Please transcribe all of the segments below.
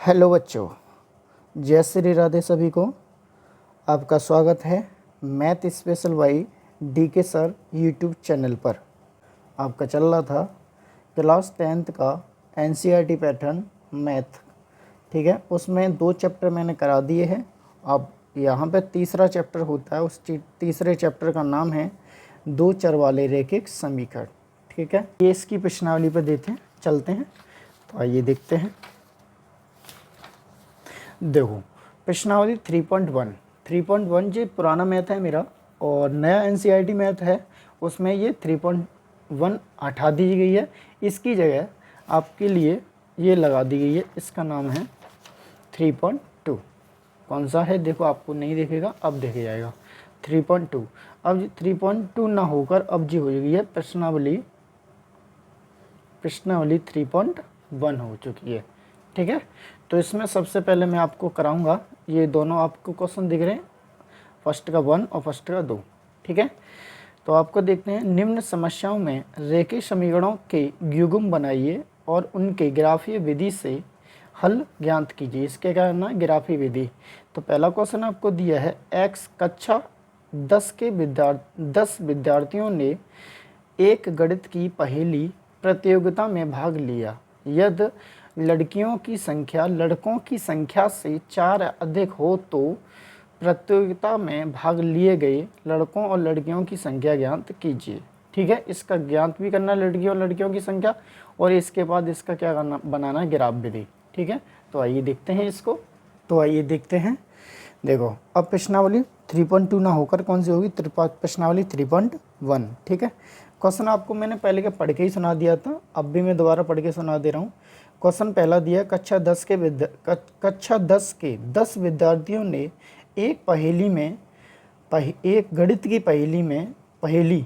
Hello बच्चों, जय श्री राधे सभी को। आपका स्वागत है math special by DK sir YouTube channel पर। आपका चल रहा था क्लास 10th का एनसीईआरटी पैटर्न मैथ, ठीक है। उसमें 2 चैप्टर मैंने करा दिए हैं। अब यहाँ पे तीसरा चैप्टर होता है। उस तीसरे चैप्टर का नाम है 2 चर वाले रैखिक समीकरण, ठीक है। ये इसकी प्रश्नावली पर देते हैं, चलते हैं। तो आइए देखते हैं। देखो प्रश्नावली 3.1 जो पुराना मैथ है मेरा और नया एनसीईआरटी मैथ है, उसमें ये 3.1 हटा दी गई है। इसकी जगह आपके लिए ये लगा दी गई है। इसका नाम है 3.2। कौन सा है देखो, आपको नहीं दिखेगा, अब देखे जाएगा 3.2। अब 3.2 ना होकर अब जी हो गई है प्रश्नावली 3.1 हो चुकी है, ठीक है। तो इसमें सबसे पहले मैं आपको कराऊंगा, ये दोनों आपको क्वेश्चन दिख रहे हैं, फर्स्ट का 1 और फर्स्ट का 2, ठीक है। तो आपको देखते हैं, निम्न समस्याओं में रेखीय समीकरणों के युग्म बनाइए और उनके ग्राफीय विधि से हल ज्ञात कीजिए। इसके क्या करना है, ग्राफीय विधि। तो पहला क्वेश्चन आपको दिया है, एक्स कक्षा 10 विद्यार्थियों ने एक गणित की पहेली प्रतियोगिता में भाग लिया। यदि लड़कियों की संख्या लड़कों की संख्या से 4 अधिक हो तो प्रतियोगिता में भाग लिए गए लड़कों और लड़कियों की संख्या ज्ञात कीजिए, ठीक है। इसका ज्ञात भी करना लड़कियों और लड़कियों की संख्या, और इसके बाद इसका क्या करना, बनाना है ग्राफ विधि, ठीक है। तो आइए देखते हैं इसको। तो आइए देखते हैं। देखो अब प्रश्नावली 3.2 ना होकर कौन सी होगी, प्रश्नावली 3.1, ठीक है। क्वेश्चन आपको मैंने पहले के पढ़ के ही सुना दिया था, अब भी मैं दोबारा पढ़ के सुना दे रहा हूँ। क्वेश्चन पहला दिया, कक्षा 10 के 10 विद्यार्थियों ने एक गणित की पहेली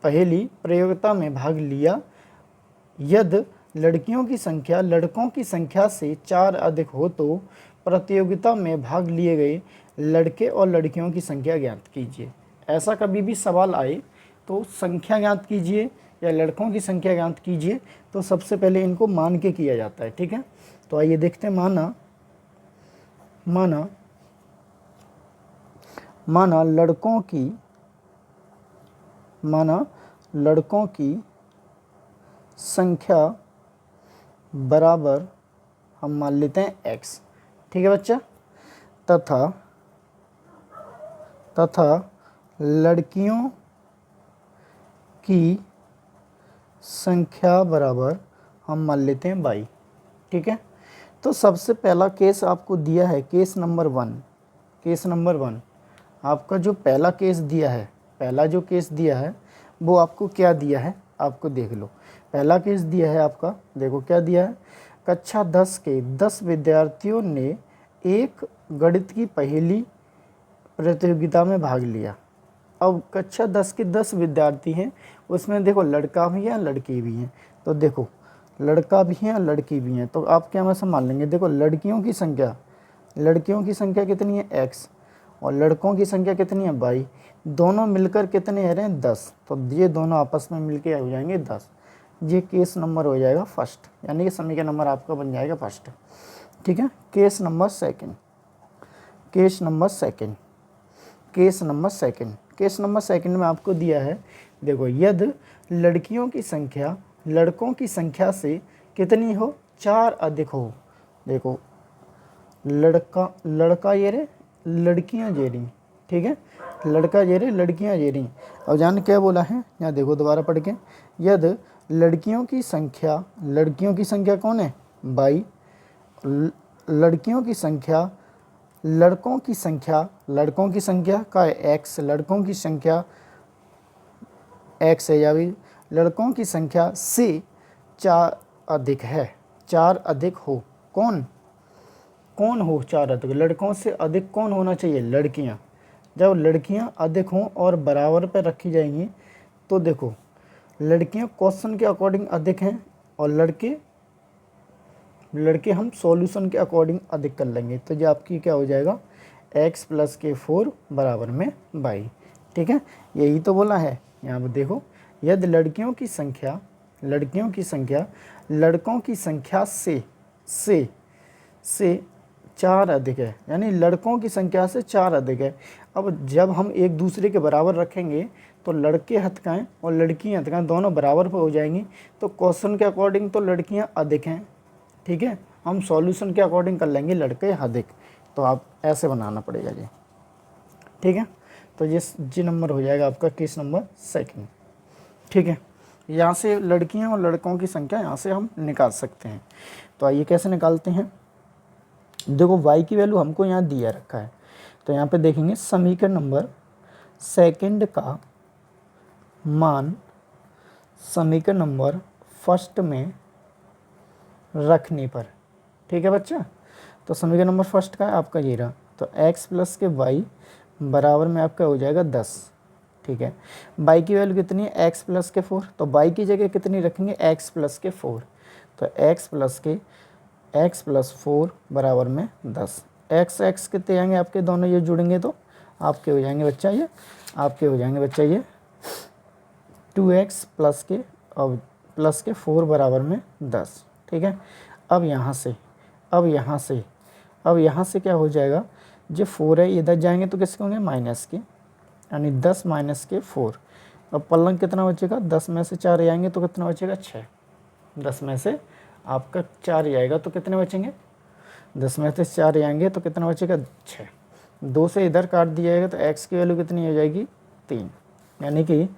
प्रतियोगिता में भाग लिया। यदि लड़कियों की संख्या लड़कों की संख्या से 4 अधिक हो तो प्रतियोगिता में भाग लिए गए लड़के और लड़कियों की संख्या ज्ञात कीजिए। ऐसा कभी भी सवाल आए तो संख्या ज्ञात कीजिए या लड़कों की संख्या ज्ञात कीजिए, तो सबसे पहले इनको मान के किया जाता है, ठीक है। तो आइए देखते हैं। माना लड़कों की संख्या बराबर हम मान लेते हैं x, ठीक है बच्चा, तथा लड़कियों की संख्या बराबर हम मान लेते हैं y, ठीक है। तो सबसे पहला केस आपको दिया है, केस नंबर 1 आपका जो पहला केस दिया है, पहला जो केस दिया है वो आपको क्या दिया है, आपको देख लो। पहला केस दिया है आपका, देखो क्या दिया है, कक्षा 10 के 10 विद्यार्थियों ने एक गणित की पहेली प्रतियोगिता में भाग लिया। अब कक्षा 10 के 10 विद्यार्थी हैं, उसमें देखो लड़का भी है लड़की भी हैं। तो देखो लड़का भी है लड़की भी हैं, तो आप क्या में संभाल लेंगे। देखो लड़कियों की संख्या कितनी है x, और लड़कों की संख्या कितनी है y। दोनों मिलकर कितने आ रहे हैं 10, तो ये दोनों आपस में मिलके हो जाएंगे 10। ये केस नंबर हो जाएगा फर्स्ट, यानी कि समीकरण नंबर आपका बन जाएगा फर्स्ट, ठीक है। केस नंबर सेकंड में आपको दिया है, देखो यदि लड़कियों की संख्या लड़कों की संख्या से कितनी हो, 4 अधिक हो। देखो लड़का ये रे, लड़कियां जे रही, ठीक है, लड़का जे रे, लड़कियां जे रही। और जान क्या बोला है, यहाँ देखो दोबारा पढ़ के, यदि लड़कियों की संख्या कौन है, बाई, लड़कियों की संख्या लड़कों की संख्या का है x, लड़कों की संख्या x है, या भी लड़कों की संख्या से 4 अधिक है, 4 अधिक हो। कौन हो 4 अधिक, लड़कों से अधिक कौन होना चाहिए, लड़कियां। जब लड़कियां अधिक हों और बराबर पर रखी जाएंगी, तो देखो लड़कियां क्वेश्चन के अकॉर्डिंग अधिक हैं और लड़के हम सॉल्यूशन के अकॉर्डिंग अधिक कर लेंगे। तो ये आपकी क्या हो जाएगा, x + k4 बराबर में y, ठीक है। यही तो बोला है यहाँ पर। देखो यदि लड़कियों की संख्या लड़कों की संख्या से से 4 अधिक है, यानी लड़कों की संख्या से 4 अधिक है। अब जब हम एक दूसरे के बराबर रखेंगे तो लड़के हथकाएँ और लड़कियाँ हथकाएँ दोनों बराबर पर हो जाएंगी। तो क्वेश्चन के अकॉर्डिंग तो लड़कियाँ अधिक हैं, ठीक है, हम सॉल्यूशन के अकॉर्डिंग कर लेंगे लड़के अधिक। तो आप ऐसे बनाना पड़ेगा जी, ठीक है। तो ये जी नंबर हो जाएगा आपका केस नंबर सेकंड, ठीक है। यहाँ से लड़कियाँ और लड़कों की संख्या यहाँ से हम निकाल सकते हैं। तो आइए कैसे निकालते हैं। देखो y की वैल्यू हमको यहाँ दिया रखा है, तो यहाँ पे देखेंगे समीकरण नंबर सेकंड का मान समीकरण नंबर फर्स्ट में रखने पर, ठीक है बच्चा। तो समीकरण नंबर फर्स्ट का है आपका ये रहा, तो x प्लस के y बराबर में आपका हो जाएगा 10, ठीक है। y की वैल्यू कितनी है, x प्लस के 4, तो y की जगह कितनी रखेंगे, x प्लस के 4, तो x प्लस 4 बराबर में 10। x कितने आएंगे आपके, दोनों ये जुड़ेंगे तो आपके हो जाएंगे बच्चा ये, आपके हो जाएंगे बच्चा ये 2x प्लस के 4 बराबर में 10, ठीक है। अब यहाँ से क्या हो जाएगा, जो 4 है इधर जाएंगे तो किसके होंगे, माइनस के, यानी 10 माइनस के 4। अब पलंग कितना बचेगा, 10 में से 4 आएंगे तो कितना बचेगा, 6। 10 में से आपका 4 आएगा तो कितने बचेंगे, 10 में से 4 आएंगे तो कितना बचेगा, 6। 2 से इधर काट दिया जाएगा तो x की वैल्यू कितनी हो जाएगी, 3, यानी कि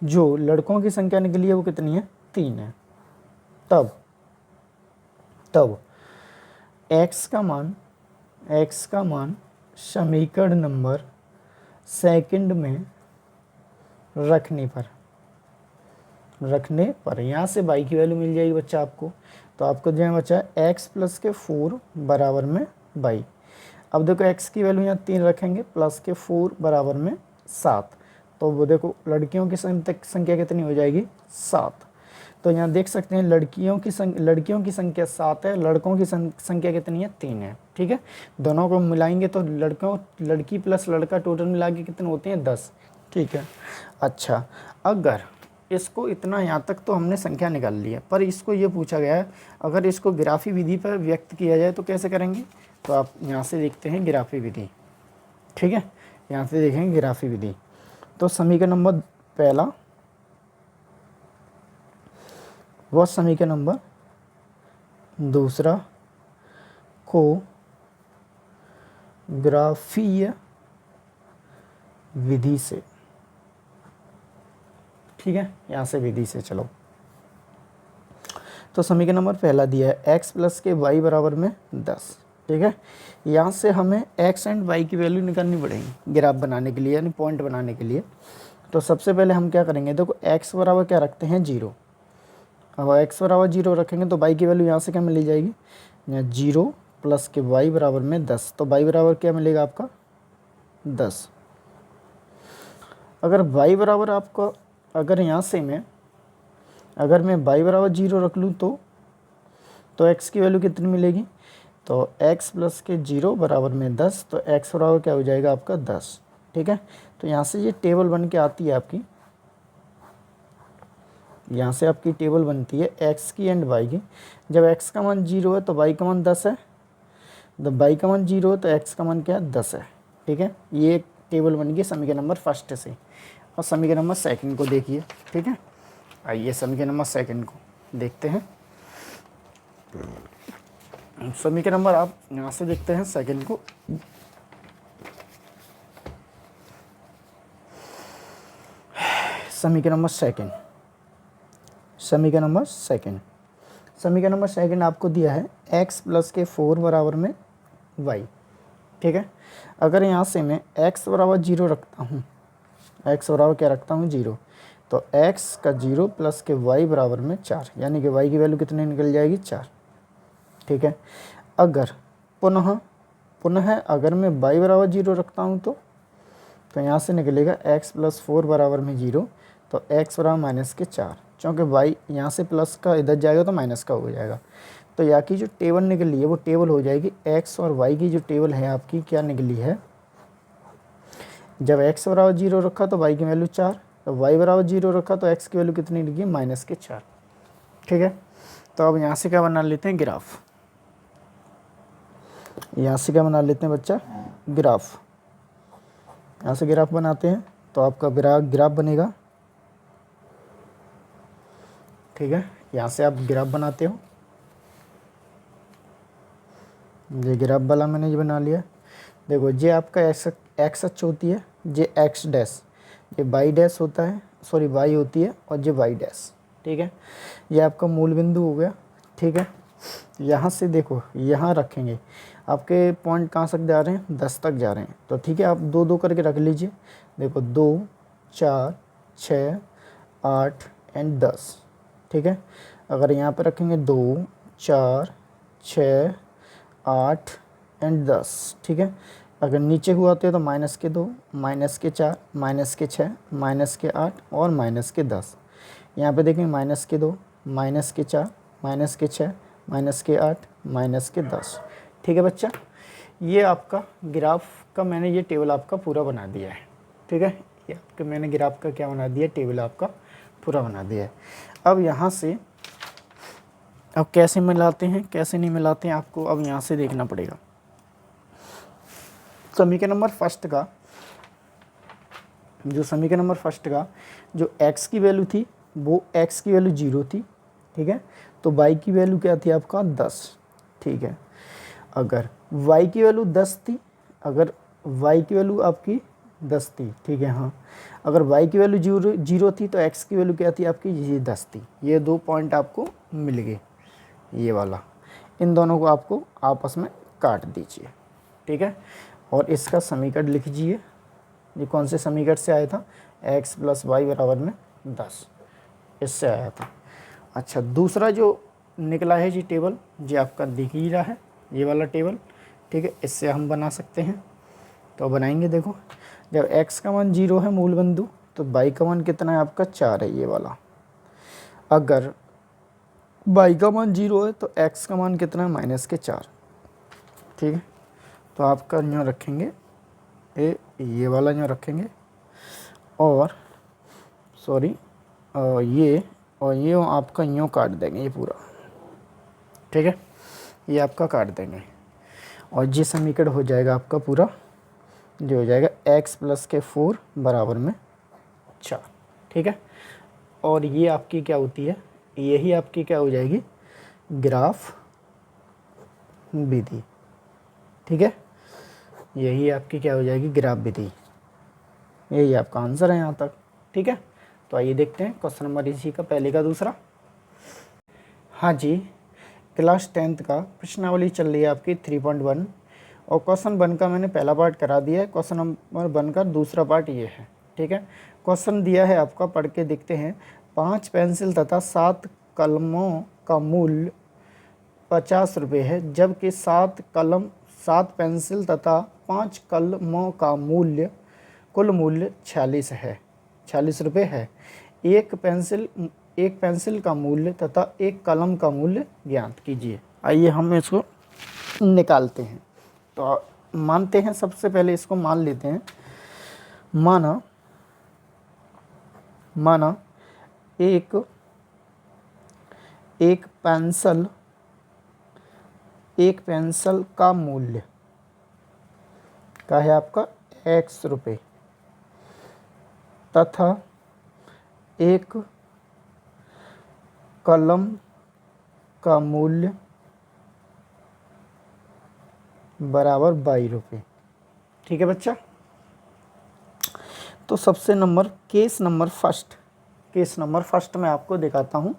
जो लड़कों की संख्या निकली है वो कितनी है, 3 है। तब x का मान समीकरण नंबर सेकंड में रखने पर यहाँ से y की वैल्यू मिल जाएगी बच्चा आपको। तो आपको जो है बच्चा x प्लस के 4 बराबर में y। अब देखो x की वैल्यू यहाँ 3 रखेंगे, प्लस के 4 बराबर में 7, तो वो देखो लड़कियों की संख्या कितनी हो जाएगी, 7। तो यहाँ देख सकते हैं लड़कियों की संख्या 7 है, लड़कों की संख्या कितनी है, 3 है, ठीक है। दोनों को मिलाएंगे तो लड़की प्लस लड़का टोटल मिला के कितने होते हैं, 10, ठीक है। अच्छा, अगर इसको इतना यहाँ तक तो हमने संख्या निकाल ली है, पर इसको ये पूछा गया है अगर इसको ग्राफी विधि पर व्यक्त किया जाए तो कैसे करेंगे। तो आप यहाँ से देखते हैं ग्राफी विधि, ठीक है, यहाँ से देखेंगे ग्राफी विधि। तो समीकरण नंबर पहला व समीकरण नंबर दूसरा को ग्राफीय विधि से, ठीक है, यहाँ से विधि से चलो। तो समीकरण नंबर पहला दिया है x प्लस के y बराबर में 10, ठीक है। यहाँ से हमें x एंड y की वैल्यू निकालनी पड़ेगी ग्राफ बनाने के लिए, यानी पॉइंट बनाने के लिए। तो सबसे पहले हम क्या करेंगे, देखो x बराबर क्या रखते हैं, 0। अब x बराबर 0 रखेंगे तो y की वैल्यू यहाँ से क्या मिली जाएगी, यहाँ 0 प्लस के y बराबर में 10, तो y बराबर क्या मिलेगा आपका, 10। अगर y बराबर आपका, अगर यहाँ से अगर मैं y बराबर 0 रख लूँ तो x की वैल्यू कितनी मिलेगी, तो x प्लस के 0 बराबर में 10, तो x बराबर क्या हो जाएगा आपका 10, ठीक है। तो यहाँ से ये टेबल बन के आती है आपकी, यहाँ से आपकी टेबल बनती है x की एंड y की। जब x का मान 0 है तो y का मान 10 है, जब y का मान 0 है तो x का मान क्या है, 10 है, ठीक है। ये एक टेबल बन गई समीकरण नंबर फर्स्ट से। और समीकरण नंबर सेकंड को देखिए, ठीक है। आइए समीकरण नंबर सेकंड को देखते हैं। समीकरण नंबर आप यहाँ से देखते हैं सेकंड को। समीकरण नंबर सेकंड आपको दिया है x प्लस के 4 बराबर में y, ठीक है। अगर यहाँ से मैं x बराबर 0 रखता हूँ, x बराबर क्या रखता हूँ, 0, तो x का 0 प्लस के y बराबर में 4, यानी कि y की वैल्यू कितनी निकल जाएगी, 4, ठीक है। अगर पुनः अगर मैं y बराबर 0 रखता हूँ तो यहाँ से निकलेगा x प्लस 4 बराबर में 0, तो x बराबर माइनस के 4, क्योंकि y यहाँ से प्लस का इधर जाएगा तो माइनस का हो जाएगा। तो यहाँ की जो टेबल निकली है वो टेबल हो जाएगी x और y की जो टेबल है आपकी क्या निकली है, जब x बराबर 0 रखा तो y की वैल्यू 4, तो y बराबर 0 रखा तो x की वैल्यू कितनी निकली, माइनस के 4, ठीक है। तो अब यहाँ से क्या बना लेते हैं, ग्राफ। यहाँ से क्या बना लेते हैं बच्चा, ग्राफ। यहाँ से ग्राफ बनाते हैं तो आपका ग्राफ बनेगा, ठीक है। यहाँ से आप ग्राफ बनाते हो, ये ग्राफ वाला मैंने ये बना लिया। देखो ये आपका एक्स अक्ष होती है, ये एक्स डैश, ये वाई डैश होता है, सॉरी वाई होती है, और ये वाई डैश, ठीक है। ये आपका मूल बिंदु हो गया, ठीक है। यहाँ से देखो यहाँ रखेंगे, आपके पॉइंट कहाँ तक जा रहे हैं, 10 तक जा रहे हैं, तो ठीक है आप 2 2 करके रख लीजिए। देखो 2 4 6 8 एंड 10, ठीक है। अगर यहाँ पर रखेंगे 2 4 6 8 एंड 10, ठीक है। अगर नीचे हुआ तो -2 -4 -6 -8 और -10। यहाँ पे देखें -2 -4 -6 -8 -10, ठीक है बच्चा। ये आपका ग्राफ का मैंने ये टेबल आपका पूरा बना दिया है, ठीक है। ये आपका मैंने ग्राफ का क्या बना दिया, टेबल आपका पूरा बना दिया है। अब यहाँ से अब कैसे मिलाते हैं कैसे नहीं मिलाते हैं आपको अब यहाँ से देखना पड़ेगा। समीकरण नंबर फर्स्ट का जो x की वैल्यू थी वो x की वैल्यू 0 थी, ठीक है। तो y की वैल्यू क्या थी आपका 10, ठीक है। अगर y की वैल्यू 10 थी, अगर y की वैल्यू आपकी 10 थी, ठीक है, हाँ। अगर y की वैल्यू 0 थी तो x की वैल्यू क्या थी आपकी, ये 10 थी। ये 2 पॉइंट आपको मिल गए, ये वाला। इन दोनों को आपको आपस में काट दीजिए, ठीक है। और इसका समीकरण लिख दीजिए। ये कौन से समीकरण से आया था, x + y = 10, इससे आया था। अच्छा, दूसरा जो निकला है जी टेबल, ये आपका दिख ही रहा है, ये वाला टेबल, ठीक है। इससे हम बना सकते हैं, तो बनाएंगे। देखो जब x का मान 0 है मूल बिंदु, तो y का मान कितना है आपका 4 है, ये वाला। अगर y का मान 0 है तो x का मान कितना है, -4, ठीक है। तो आपका यहाँ रखेंगे ये वाला यहाँ रखेंगे, और सॉरी ये आपका यूँ काट देंगे, ये पूरा, ठीक है। ये आपका काट देंगे, और ये समीकरण हो जाएगा आपका पूरा, जो हो जाएगा x + 4 = 4, ठीक है। और ये आपकी क्या होती है, यही आपकी क्या हो जाएगी, ग्राफ विधि, ठीक है। यही आपकी क्या हो जाएगी, ग्राफ विधि। यही आपका आंसर है यहाँ तक, ठीक है। तो आइए देखते हैं क्वेश्चन नंबर इसी का पहले का दूसरा। हाँ जी, क्लास 10th का प्रश्नावली चल रही है आपकी 3.1, और क्वेश्चन 1 का मैंने पहला पार्ट करा दिया है। क्वेश्चन नंबर 1 का दूसरा पार्ट ये है, ठीक है। क्वेश्चन दिया है आपका, पढ़ के देखते हैं। 5 पेंसिल तथा 7 कलमों का मूल्य 50 रुपये है, जबकि 7 पेंसिल तथा 5 कलमों का कुल मूल्य 46 रुपये है। एक पेंसिल का मूल्य तथा एक कलम का मूल्य ज्ञात कीजिए। आइए हम इसको निकालते हैं। तो मानते हैं, सबसे पहले इसको मान लेते हैं। माना एक पेंसिल का मूल्य का है आपका x रुपये, तथा एक कलम का मूल्य बराबर 22 रुपये, ठीक है बच्चा। तो सबसे केस नंबर फर्स्ट में आपको दिखाता हूँ।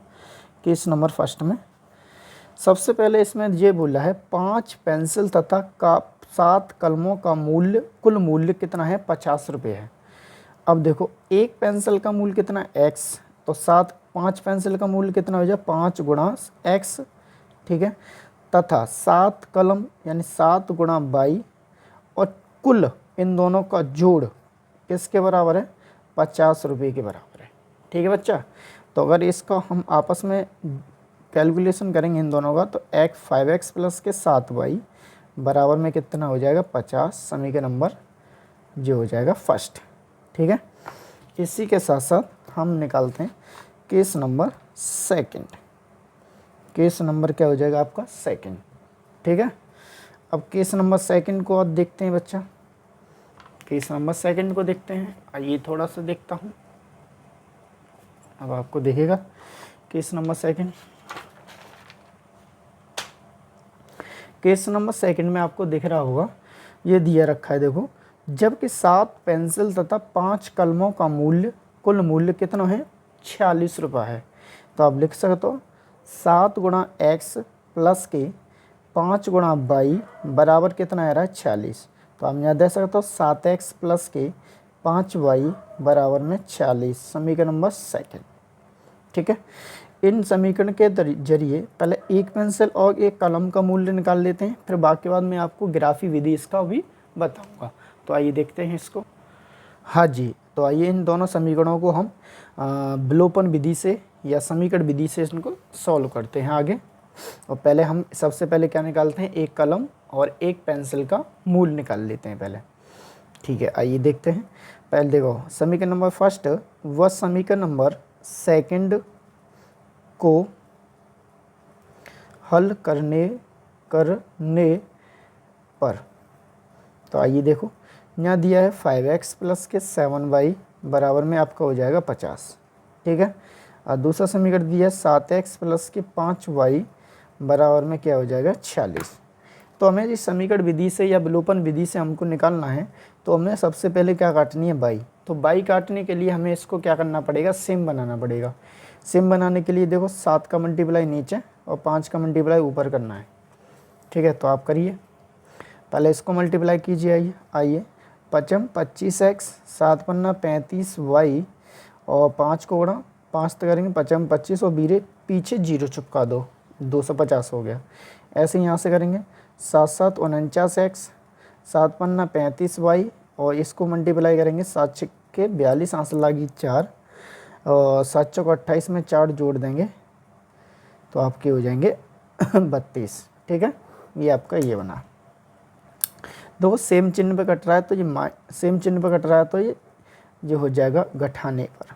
केस नंबर फर्स्ट में सबसे पहले इसमें ये बोला है 5 पेंसिल तथा 7 कलमों का कुल मूल्य कितना है, 50 रुपये है। अब देखो एक पेंसिल का मूल्य कितना है, x, तो 5 पेंसिल का मूल्य कितना हो जाए, 5 × x, ठीक है। तथा 7 कलम यानी 7 × y, और कुल इन दोनों का जोड़ किसके बराबर है, 50 रुपये के बराबर है, ठीक है बच्चा। तो अगर इसका हम आपस में कैलकुलेशन करेंगे इन दोनों का, तो 5x + 7y बराबर में कितना हो जाएगा, 50। समीकरण नंबर जो हो जाएगा फर्स्ट, ठीक है। इसी के साथ साथ हम निकालते हैं case number second. Case number क्या हो जाएगा आपका सेकंड, ठीक है। अब केस नंबर सेकंड को और देखते हैं बच्चा, केस नंबर सेकंड को देखते हैं। आइए थोड़ा सा देखता हूँ, अब आपको दिखेगा case number second. Case number second में आपको दिख रहा होगा, ये दिया रखा है देखो, जबकि 7 पेंसिल तथा 5 कलमों का मूल्य, कुल मूल्य कितना है 46 रुपये है। तो आप लिख सकते हो 7 गुणा एक्स प्लस के 5 गुणा वाई बराबर कितना आ रहा है 46। तो हम यहाँ दे सकते हो 7x प्लस के 5y बराबर में 46, समीकरण नंबर सेकंड। ठीक है, इन समीकरण के जरिए पहले एक पेंसिल और एक कलम का मूल्य निकाल लेते हैं, फिर बाकी बाद में आपको ग्राफी विधि इसका भी बताऊंगा। तो आइए देखते हैं इसको। हाँ जी, तो आइए इन दोनों समीकरणों को हम विलोपन विधि से या समीकरण विधि से इनको सॉल्व करते हैं आगे। और पहले हम सबसे पहले क्या निकालते हैं, एक कलम और एक पेंसिल का मूल्य निकाल लेते हैं पहले। ठीक है, आइए देखते हैं। पहले देखो समीकरण नंबर फर्स्ट व समीकरण नंबर सेकंड को हल करने पर, तो आइए देखो यहाँ दिया है 5x प्लस के 7y बराबर में आपका हो जाएगा 50। ठीक है, और दूसरा समीकरण दिया है 7x प्लस के 5y बराबर में क्या हो जाएगा 46। तो हमें इस समीकरण विधि से या विलोपन विधि से हमको निकालना है, तो हमें सबसे पहले क्या काटनी है बाई। तो बाई काटने के लिए हमें इसको क्या करना पड़ेगा, सेम बनाना पड़ेगा। सेम बनाने के लिए देखो 7 का मल्टीप्लाई नीचे और 5 का मल्टीप्लाई ऊपर करना है। ठीक है, तो आप करिए, पहले इसको मल्टीप्लाई कीजिए। आइए 5 25x 7 पन्ना 35y और 5 को गुणा 5 तो करेंगे 5 25 और बीरे पीछे 0 चिपका दो, 250 हो गया। ऐसे यहाँ से करेंगे 7 7 49x 7 पन्ना 35y और इसको मल्टीप्लाई करेंगे 7 छिक्के 42 आंसर लागी 4 और 7 चौक 28 में 4 जोड़ देंगे तो आपके हो जाएंगे 32। ठीक है, ये आपका ये बना। देखो सेम चिन्ह पे कट रहा है तो ये सेम चिन्ह पे कट रहा है तो ये हो जाएगा घटाने पर।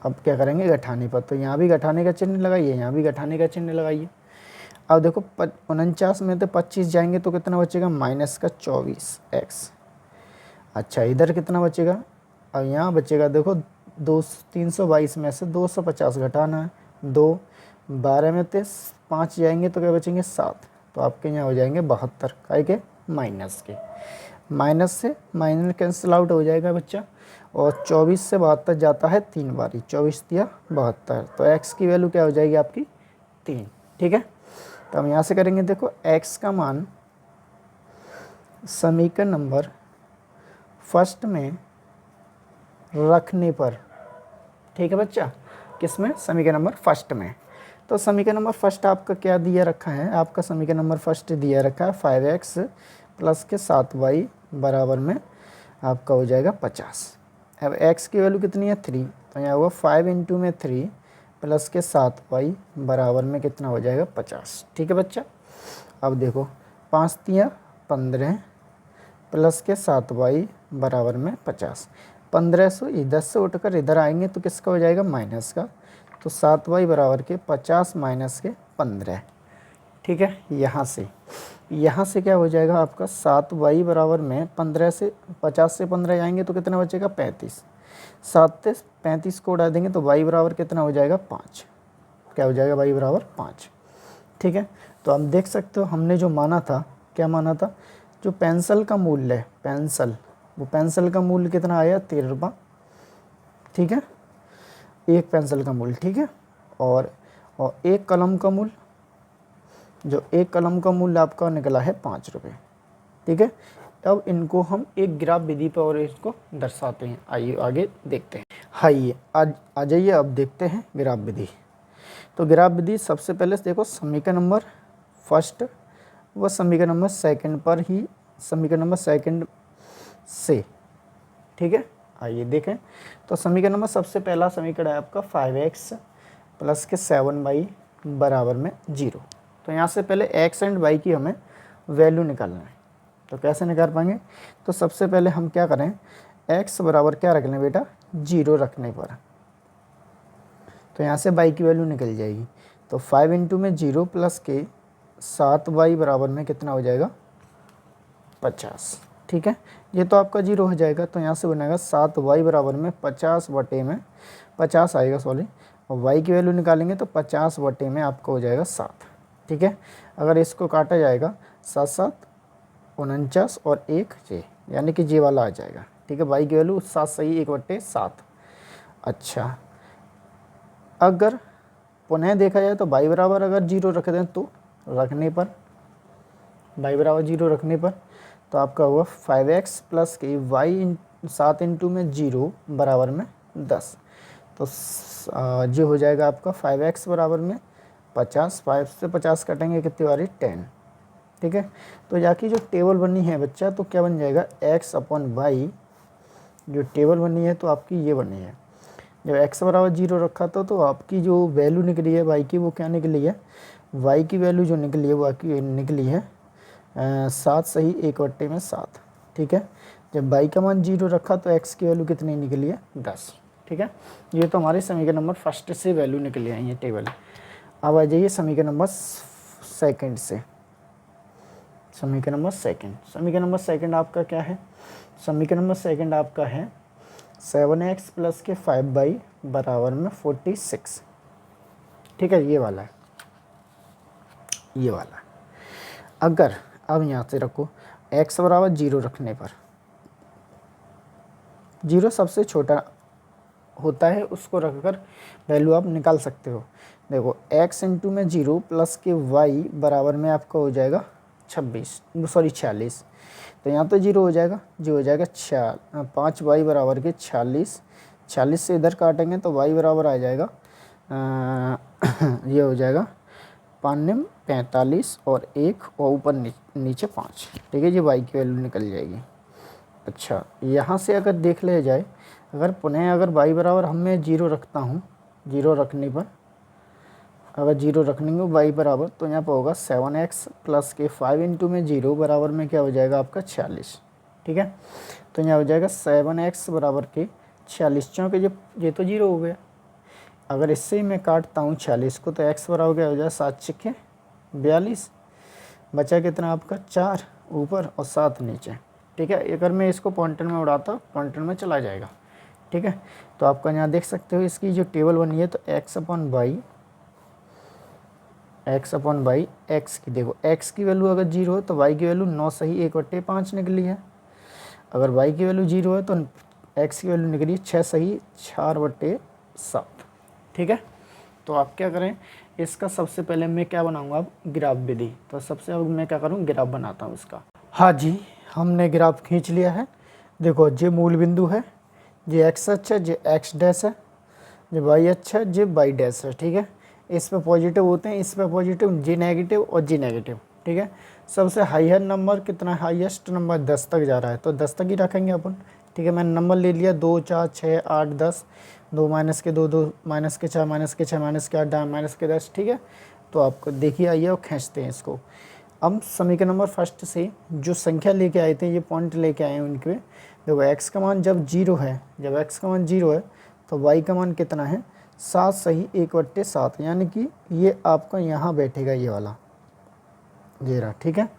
अब क्या करेंगे घटाने पर, तो यहाँ भी घटाने का चिन्ह लगाइए, यहाँ भी घटाने का चिन्ह लगाइए। अब देखो 49 में तो 25 जाएंगे तो कितना बचेगा माइनस का 24x। अच्छा इधर कितना बचेगा, अब यहाँ बचेगा देखो 322 में से 250 घटाना है, 2 12 में से 5 जाएंगे तो क्या बचेंगे 7, तो आपके यहाँ हो जाएंगे 72 काय के माइनस के। माइनस से माइनस कैंसिल आउट हो जाएगा बच्चा, और 24 से 72 जाता है 3 बारी, 24 दिया 72, तो x की वैल्यू क्या हो जाएगी आपकी 3। ठीक है, तो हम यहाँ से करेंगे देखो x का मान समीकरण नंबर फर्स्ट में रखने पर। ठीक है बच्चा, किस में, समीकरण नंबर फर्स्ट में। तो समीकरण नंबर फर्स्ट आपका क्या दिया रखा है, आपका समीकरण नंबर फर्स्ट दिया रखा है 5x प्लस के 7y बराबर में आपका हो जाएगा 50। अब x की वैल्यू कितनी है 3, तो यहाँ होगा 5 इंटू में 3 प्लस के 7y बराबर में कितना हो जाएगा 50। ठीक है बच्चा, अब देखो 5 दिया 15 प्लस के 7y बराबर में 50। 15 से इधर से उठकर इधर आएंगे तो किसका हो जाएगा माइनस का, तो 7y बराबर के 50 माइनस के 15। ठीक है, यहाँ से क्या हो जाएगा आपका 7y बराबर में 15 से 50 से 15 जाएंगे तो कितना बचेगा 35। 7 से 35 को उड़ा देंगे तो y बराबर कितना हो जाएगा 5। क्या हो जाएगा y बराबर 5। ठीक है, तो आप देख सकते हो हमने जो माना था, क्या माना था, जो पेंसिल का मूल्य है, वो पेंसिल का मूल्य कितना आया 13 रुपये। ठीक है, एक पेंसिल का मूल्य। ठीक है, और एक कलम का मूल्य, जो एक कलम का मूल्य आपका निकला है 5 रुपये। ठीक है, अब इनको हम एक ग्राफ विधि पर और इसको दर्शाते हैं। आइए आगे देखते हैं। आइए आ जाइए, अब देखते हैं ग्राफ विधि। तो ग्राफ विधि सबसे पहले देखो समीकरण नंबर फर्स्ट व समीकरण नंबर सेकंड पर ही, समीकरण नंबर सेकंड से। ठीक है, आइए देखें। तो समीकरण नंबर सबसे पहला समीकरण है आपका 5x प्लस के 7y बराबर में 0। तो यहाँ से पहले x एंड y की हमें वैल्यू निकालना है, तो कैसे निकाल पाएंगे, तो सबसे पहले हम क्या करें, x बराबर क्या रख लें बेटा 0 रखने पर, तो यहाँ से y की वैल्यू निकल जाएगी। तो 5 इंटू में 0 प्लस के 7y बराबर में कितना हो जाएगा 50। ठीक है, ये तो आपका 0 हो जाएगा, तो यहाँ से बनेगा 7y बराबर में 50 बटे में 50 आएगा सॉरी, और y की वैल्यू निकालेंगे तो 50 बटे में आपका हो जाएगा 7। ठीक है, अगर इसको काटा जाएगा 7 7 49 और 1 जे, यानी कि जे वाला आ जाएगा। ठीक है, y की वैल्यू 7 सही 1/7। अच्छा, अगर पुनः देखा जाए तो y बराबर अगर 0 रख दें तो रखने पर y बराबर 0 रखने पर तो आपका हुआ 5x प्लस के y 7 इंटू में 0 बराबर में 10। तो जो हो जाएगा आपका 5x बराबर में 50, 5 से 50 कटेंगे कितनी बारी 10। ठीक है, तो जाके जो टेबल बनी है बच्चा तो क्या बन जाएगा x अपॉन वाई, जो टेबल बनी है तो आपकी ये बनी है। जब x बराबर 0 रखा था तो आपकी जो वैल्यू निकली है y की वो क्या निकली है, y की वैल्यू जो निकली है वो आपकी निकली है 7 सही 1/7। ठीक है, जब y का मान 0 रखा तो x की वैल्यू कितनी निकली है 10। ठीक है, ये तो हमारे समीकरण नंबर फर्स्ट से वैल्यू निकली है ये टेबल। अब आ जाइए समीकरण नंबर सेकंड से। समीकरण नंबर सेकंड, समीकरण नंबर सेकंड आपका क्या है, समीकरण नंबर सेकंड आपका है 7x प्लस के 5y बराबर में 46। ठीक है, ये वाला है, ये वाला है। अगर अब यहाँ से रखो x बराबर 0 रखने पर, 0 सबसे छोटा होता है उसको रखकर वैल्यू आप निकाल सकते हो। देखो x इंटू में 0 प्लस के y बराबर में आपका हो जाएगा 46, तो यहाँ तो 0 हो जाएगा, जो हो जाएगा 5y बराबर के 46, 46 से इधर काटेंगे तो y बराबर आ जाएगा ये हो जाएगा 5 45 और 1 और ऊपर नीचे 5। ठीक है जी, y की वैल्यू निकल जाएगी। अच्छा, यहाँ से अगर देख लिया जाए, अगर पुनः अगर y बराबर मैं 0 रखता हूँ, 0 रखने पर अगर 0 रखने को y बराबर तो यहाँ पर होगा 7x प्लस के 5 इंटू में 0 बराबर में क्या हो जाएगा आपका 46। ठीक है, तो यहाँ हो जाएगा 7x बराबर के 46, क्योंकि ये तो 0 हो गया। अगर इससे ही मैं काटता हूँ 46 को तो x बराबर क्या हो जाएगा 7 छिक्के 42, बचा कितना आपका 4 ऊपर और 7 नीचे। ठीक है, अगर मैं इसको पॉइंटर में उड़ाता पॉइंटर में चला जाएगा। ठीक है, तो आपका यहाँ देख सकते हो इसकी जो टेबल बनी है तो x अपॉन वाई एक्स की, देखो x की वैल्यू अगर 0 है तो y की वैल्यू 9 सही 1/5 निकली है। अगर y की वैल्यू 0 है तो x की वैल्यू निकली 6 सही 4/7। ठीक है, तो आप क्या करें, इसका सबसे पहले मैं क्या बनाऊंगा अब ग्राफ विधि, तो सबसे अब मैं क्या करूँ ग्राफ बनाता हूँ इसका। हाँ जी, हमने ग्राफ खींच लिया है। देखो ये मूल बिंदु है, ये एक्स अक्ष है, ये एक्स डैश है, ये वाई अक्ष है, ये वाई डैश है। ठीक है, इस पे पॉजिटिव होते हैं, इस पे पॉजिटिव, जी नेगेटिव और जी नेगेटिव। ठीक है, सबसे हाईएस्ट नंबर कितना, हाईएस्ट नंबर 10 तक जा रहा है तो 10 तक ही रखेंगे अपन। ठीक है, मैंने नंबर ले लिया 2 4 6 8 10, 2 माइनस के 2 2 माइनस के 4 माइनस के 6 माइनस के 8 माइनस के 10। ठीक है, तो आपको देखिए आइए और खींचते हैं इसको। अब समीकरण नंबर फर्स्ट से जो संख्या लेके आए थे, ये पॉइंट लेके आए हैं उनके, देखो x का मान जब 0 है, जब x का मान 0 है तो y का मान कितना है 7 सही 1/7, यानी कि ये आपका यहाँ बैठेगा ये वाला, ये रहा। ठीक है,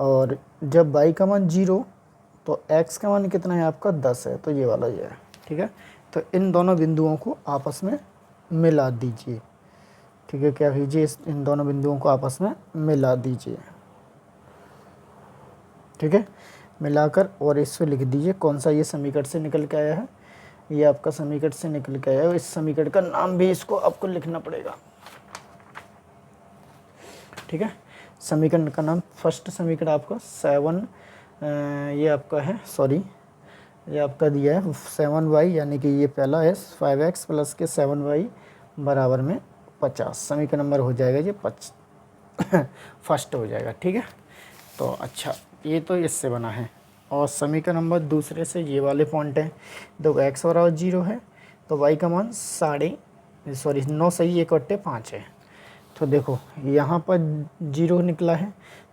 और जब y का मान 0 तो x का मान कितना है आपका 10 है, तो ये वाला ये है। ठीक है, तो इन दोनों बिंदुओं को आपस में मिला दीजिए। ठीक है, क्या कीजिए, इन दोनों बिंदुओं को आपस में मिला दीजिए। ठीक है, मिलाकर और इसको लिख दीजिए कौन सा ये समीकरण से निकल के आया है, ये आपका समीकरण से निकल के आया है। इस समीकरण का नाम भी इसको आपको लिखना पड़ेगा। ठीक है, समीकरण का नाम, फर्स्ट समीकरण आपका 7 ये आपका है, सॉरी ये आपका दिया है 7y, यानी कि ये पहला है 5x प्लस के 7y बराबर में 50। समीकरण नंबर हो जाएगा ये फर्स्ट हो जाएगा। ठीक है, तो अच्छा ये तो इससे बना है। और समीकरण नंबर दूसरे से ये वाले पॉइंट हैं, देखो x बराबर 0 है तो y का मान 9 सही 1/5 है। तो देखो यहाँ पर 0 निकला है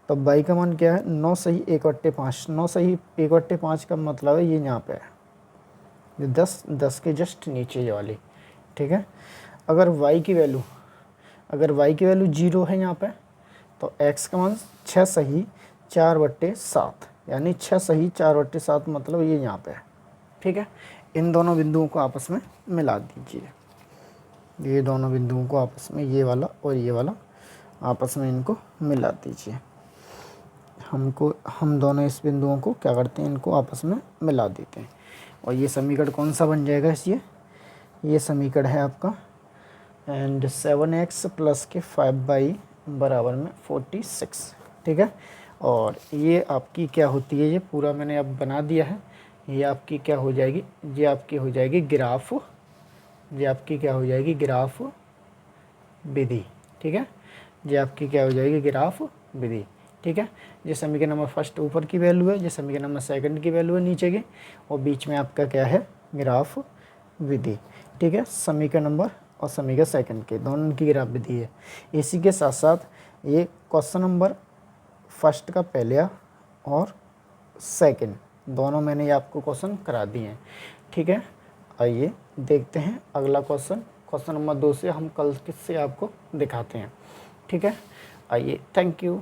तो y का मान क्या है 9 सही 1/5, 9 सही 1/5 का मतलब है ये यहाँ पे है, ये 10 के जस्ट नीचे ये वाली। ठीक है, अगर y की वैल्यू 0 है यहाँ पे तो x का मान 6 सही 4/7, यानी 6 सही 4/7 मतलब ये यहाँ पे है। ठीक है, इन दोनों बिंदुओं को आपस में मिला दीजिए। ये दोनों बिंदुओं को आपस में, ये वाला और ये वाला आपस में इनको मिला दीजिए। हम दोनों इस बिंदुओं को क्या करते हैं, इनको आपस में मिला देते हैं। और ये समीकरण कौन सा बन जाएगा ये समीकरण है आपका एंड 7x प्लस के 5y बराबर में 46। ठीक है, और ये आपकी क्या होती है, ये पूरा मैंने अब बना दिया है। ये आपकी क्या हो जाएगी, ये आपकी हो जाएगी ग्राफ, ये आपकी क्या हो जाएगी ग्राफ विधि। ठीक है, ये आपकी क्या हो जाएगी ग्राफ विधि। ठीक है, ये समीकरण नंबर फर्स्ट ऊपर की वैल्यू है, ये समीकरण नंबर सेकंड की वैल्यू है नीचे की, और बीच में आपका क्या है ग्राफ विधि। ठीक है, समीकरण नंबर और समीकरण सेकंड के दोनों की ग्राफ विधि है। इसी के साथ साथ ये क्वेश्चन नंबर फर्स्ट का पहले और सेकंड दोनों मैंने ये आपको क्वेश्चन करा दिए हैं। ठीक है, आइए देखते हैं अगला क्वेश्चन नंबर 2 से हम कल किससे आपको दिखाते हैं। ठीक है, आइए, थैंक यू।